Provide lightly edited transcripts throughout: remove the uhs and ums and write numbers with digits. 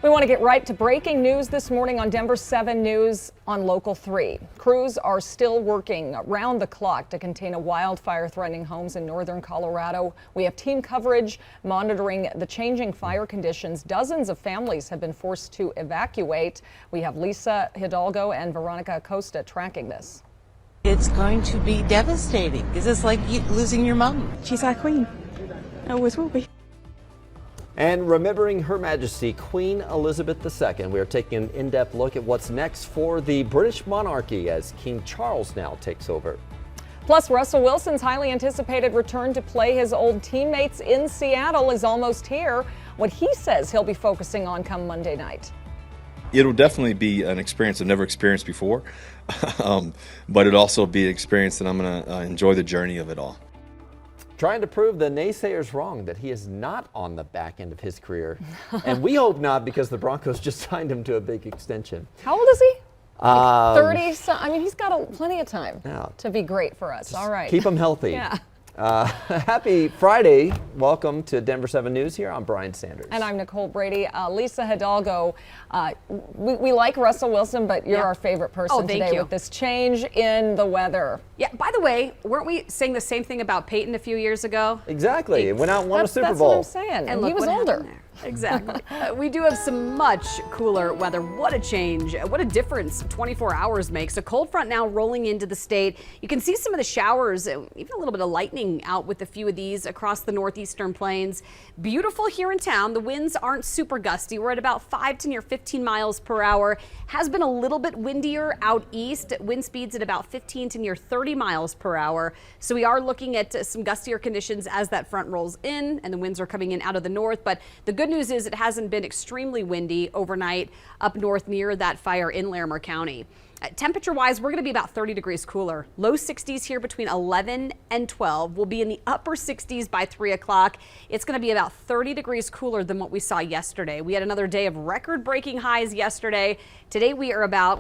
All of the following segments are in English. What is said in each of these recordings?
We want to get right to breaking news this morning on Denver 7 News on Local 3. Crews are still working around the clock to contain a wildfire threatening homes in northern Colorado. We have team coverage monitoring the changing fire conditions. Dozens of families have been forced to evacuate. We have Lisa Hidalgo and Veronica Acosta tracking this. It's going to be devastating. Is this like losing your mom? She's our queen. Always will be. And remembering Her Majesty Queen Elizabeth II, we are taking an in-depth look at what's next for the British monarchy as King Charles now takes over. Plus, Russell Wilson's highly anticipated return to play his old teammates in Seattle is almost here. What he says he'll be focusing on come Monday night. It'll definitely be an experience I've never experienced before, but it'll also be an experience that I'm going to enjoy the journey of it all. Trying to prove the naysayers wrong, that he is not on the back end of his career. And we hope not, because the Broncos just signed him to a big extension. How old is he? Like 30? I mean, he's got plenty of time to be great for us. All right. Keep him healthy. Yeah. Happy Friday. Welcome to Denver 7 News here. I'm Brian Sanders. And I'm Nicole Brady. Lisa Hidalgo, we like Russell Wilson, but you're our favorite person today with this change in the weather. Yeah, by the way, weren't we saying the same thing about Peyton a few years ago? Exactly. It went out and won a Super Bowl. That's what I'm saying. And he was older. Exactly. We do have some much cooler weather. What a change. What a difference 24 hours makes. A cold front now rolling into the state. You can see some of the showers, even a little bit of lightning out with a few of these across the northeastern plains. Beautiful here in town. The winds aren't super gusty. We're at about 5 to near 15 miles per hour. Has been a little bit windier out east. Wind speeds at about 15 to near 30 miles per hour. So we are looking at some gustier conditions as that front rolls in and the winds are coming in out of the north. But the good news is it hasn't been extremely windy overnight up north near that fire in Larimer County. Temperature-wise, we're going to be about 30 degrees cooler. Low 60s here between 11 and 12. We'll be in the upper 60s by 3 o'clock. It's going to be about 30 degrees cooler than what we saw yesterday. We had another day of record-breaking highs yesterday. Today we are about,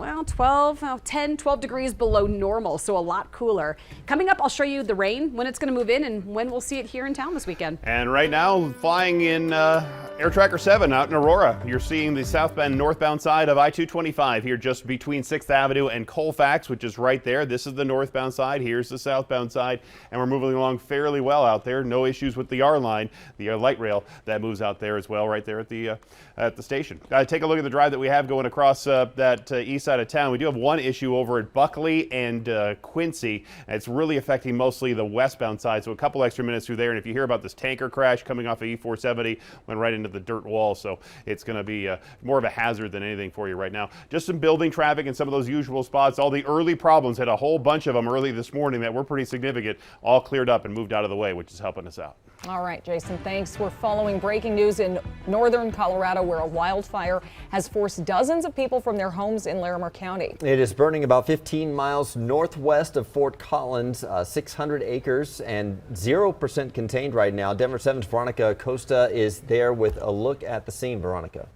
10, 12 degrees below normal, so a lot cooler. Coming up, I'll show you the rain, when it's going to move in, and when we'll see it here in town this weekend. And right now, flying in Air Tracker 7 out in Aurora. You're seeing the southbound, northbound side of I-225 here just between 6th Avenue and Colfax, which is right there. This is the northbound side. Here's the southbound side. And we're moving along fairly well out there. No issues with the R line, the light rail that moves out there as well, right there at the station. Take a look at the drive that we have going across that east side of town. We do have one issue over at Buckley and Quincy. And it's really affecting mostly the westbound side. So a couple extra minutes through there. And if you hear about this tanker crash coming off of E470, went right into the dirt wall. So it's going to be more of a hazard than anything for you right now. Just some building traffic and some of those usual spots. All the early problems, had a whole bunch of them early this morning that were pretty significant, all cleared up and moved out of the way, which is helping us out. All right, Jason, thanks. We're following breaking news in northern Colorado, where a wildfire has forced dozens of people from their homes in Larimer County. It is burning about 15 miles northwest of Fort Collins, 600 acres and 0% contained right now. Denver 7's Veronica Acosta is there with a look at the scene. Veronica.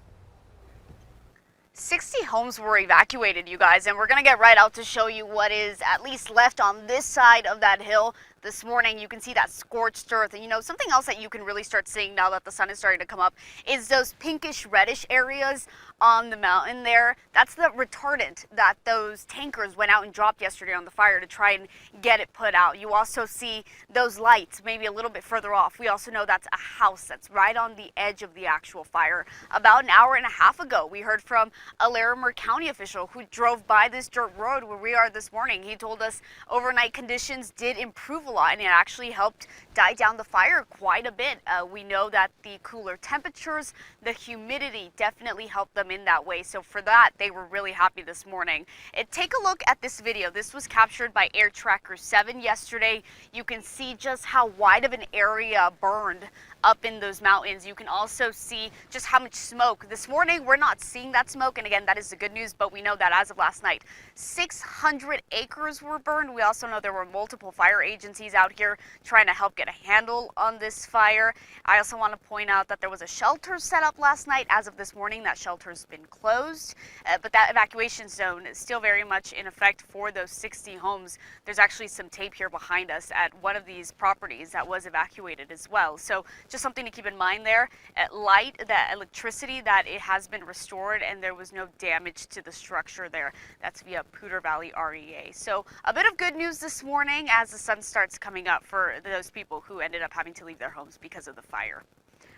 60 homes were evacuated, you guys, and we're going to get right out to show you what is at least left on this side of that hill. This morning, you can see that scorched earth. And, something else that you can really start seeing now that the sun is starting to come up is those pinkish reddish areas on the mountain there. That's the retardant that those tankers went out and dropped yesterday on the fire to try and get it put out. You also see those lights maybe a little bit further off. We also know that's a house that's right on the edge of the actual fire. About an hour and a half ago, we heard from a Larimer County official who drove by this dirt road where we are this morning. He told us overnight conditions did improve a lot, and it actually helped die down the fire quite a bit. We know that the cooler temperatures, the humidity definitely helped them in that way. So for that, they were really happy this morning. Take a look at this video. This was captured by Air Tracker 7 yesterday. You can see just how wide of an area burned up in those mountains. You can also see just how much smoke. This morning, we're not seeing that smoke, and again, that is the good news, but we know that as of last night, 600 acres were burned. We also know there were multiple fire agencies agencies out here trying to help get a handle on this fire. I also want to point out that there was a shelter set up last night. As of this morning, that shelter's been closed, but that evacuation zone is still very much in effect for those 60 homes. There's actually some tape here behind us at one of these properties that was evacuated as well. So just something to keep in mind there. The electricity, that it has been restored and there was no damage to the structure there. That's via Poudre Valley REA. So a bit of good news this morning as the sun starts coming up for those people who ended up having to leave their homes because of the fire.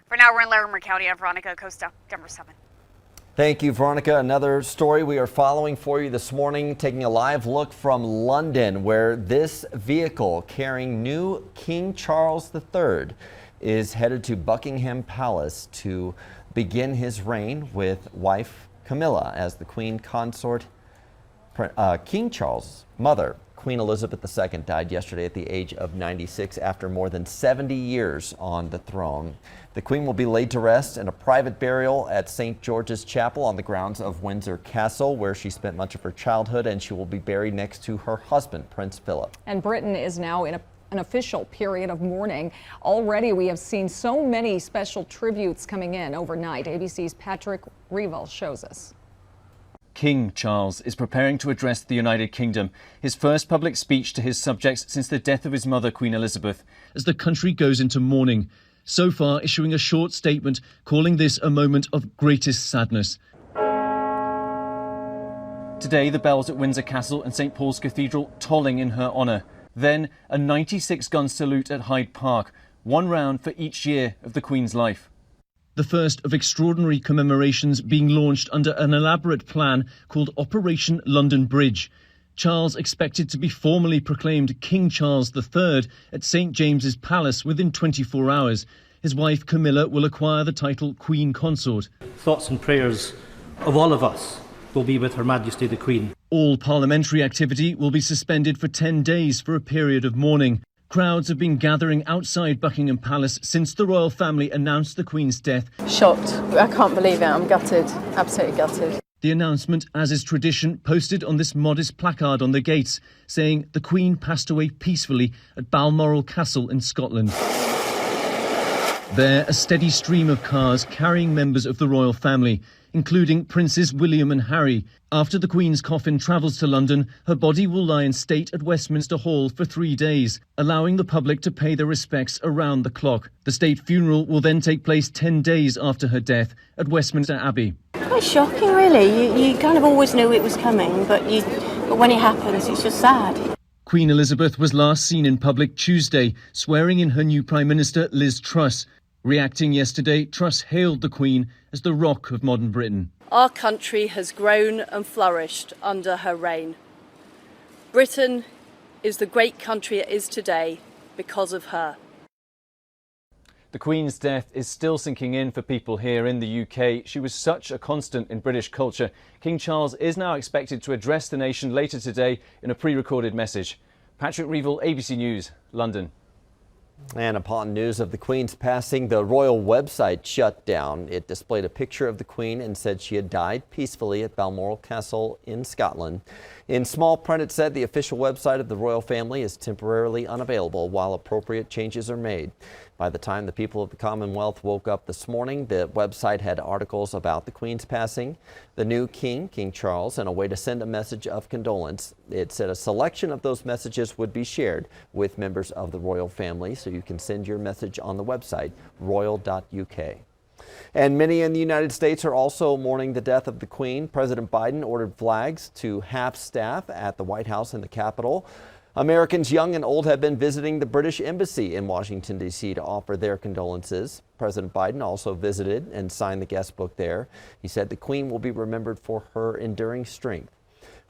For now, we're in Larimer County. I'm Veronica Acosta, Denver 7. Thank you, Veronica. Another story we are following for you this morning, taking a live look from London, where this vehicle carrying new King Charles III is headed to Buckingham Palace to begin his reign with wife Camilla as the Queen Consort. King Charles' mother, Queen Elizabeth II, died yesterday at the age of 96 after more than 70 years on the throne. The Queen will be laid to rest in a private burial at St. George's Chapel on the grounds of Windsor Castle, where she spent much of her childhood, and she will be buried next to her husband, Prince Philip. And Britain is now in an official period of mourning. Already we have seen so many special tributes coming in overnight. ABC's Patrick Revel shows us. King Charles is preparing to address the United Kingdom, his first public speech to his subjects since the death of his mother, Queen Elizabeth, as the country goes into mourning, so far issuing a short statement calling this a moment of greatest sadness. Today, the bells at Windsor Castle and St Paul's Cathedral tolling in her honour. Then, a 96-gun salute at Hyde Park, one round for each year of the Queen's life. The first of extraordinary commemorations being launched under an elaborate plan called Operation London Bridge. Charles expected to be formally proclaimed King Charles III at St James's Palace within 24 hours. His wife Camilla will acquire the title Queen Consort. Thoughts and prayers of all of us will be with Her Majesty the Queen. All parliamentary activity will be suspended for 10 days for a period of mourning. Crowds have been gathering outside Buckingham Palace since the royal family announced the Queen's death. Shocked. I can't believe it. I'm gutted. Absolutely gutted. The announcement, as is tradition, posted on this modest placard on the gates, saying the Queen passed away peacefully at Balmoral Castle in Scotland. There, a steady stream of cars carrying members of the royal family, including Princes William and Harry. After the Queen's coffin travels to London, her body will lie in state at Westminster Hall for 3 days, allowing the public to pay their respects around the clock. The state funeral will then take place 10 days after her death at Westminster Abbey. Quite shocking, really. You kind of always knew it was coming, but when it happens, it's just sad. Queen Elizabeth was last seen in public Tuesday, swearing in her new Prime Minister, Liz Truss. Reacting yesterday, Truss hailed the Queen as the rock of modern Britain. Our country has grown and flourished under her reign. Britain is the great country it is today because of her. The Queen's death is still sinking in for people here in the UK. She was such a constant in British culture. King Charles is now expected to address the nation later today in a pre-recorded message. Patrick Revel, ABC News, London. And upon news of the Queen's passing, the royal website shut down. It displayed a picture of the Queen and said she had died peacefully at Balmoral Castle in Scotland. In small print, it said the official website of the royal family is temporarily unavailable while appropriate changes are made. By the time the people of the Commonwealth woke up this morning, the website had articles about the Queen's passing, the new King, King Charles, and a way to send a message of condolence. It said a selection of those messages would be shared with members of the royal family, so you can send your message on the website, royal.uk. And many in the United States are also mourning the death of the Queen. President Biden ordered flags to half staff at the White House and the Capitol. Americans young and old have been visiting the British Embassy in Washington, D.C. to offer their condolences. President Biden also visited and signed the guest book there. He said the Queen will be remembered for her enduring strength.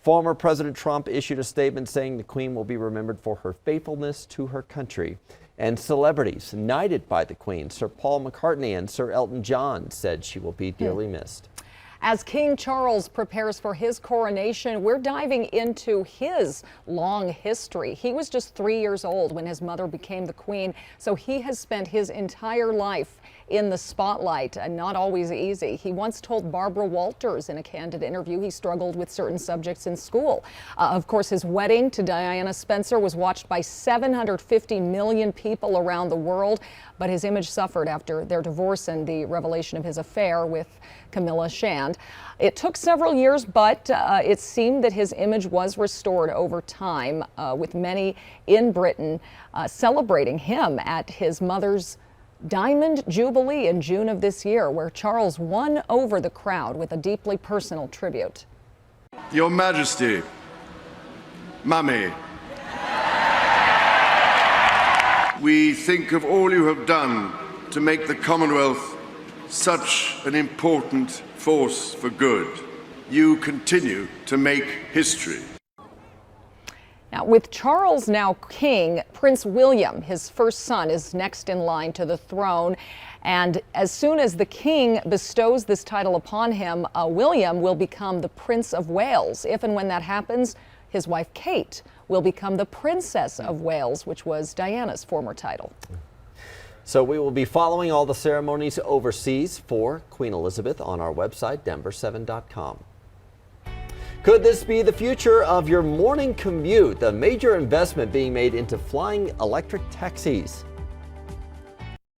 Former President Trump issued a statement saying the Queen will be remembered for her faithfulness to her country. And celebrities knighted by the Queen, Sir Paul McCartney and Sir Elton John, said she will be dearly missed. As King Charles prepares for his coronation, we're diving into his long history. He was just 3 years old when his mother became the queen, so he has spent his entire life in the spotlight, and not always easy. He once told Barbara Walters in a candid interview he struggled with certain subjects in school. Of course, his wedding to Diana Spencer was watched by 750 million people around the world, but his image suffered after their divorce and the revelation of his affair with Camilla Shand. It took several years, but it seemed that his image was restored over time, with many in Britain celebrating him at his mother's Diamond Jubilee in June of this year, where Charles won over the crowd with a deeply personal tribute. Your Majesty, Mummy, we think of all you have done to make the Commonwealth such an important force for good. You continue to make history. Now, with Charles now king, Prince William, his first son, is next in line to the throne. And as soon as the king bestows this title upon him, William will become the Prince of Wales. If and when that happens, his wife Kate will become the Princess of Wales, which was Diana's former title. So we will be following all the ceremonies overseas for Queen Elizabeth on our website, denver7.com. Could this be the future of your morning commute? A major investment being made into flying electric taxis.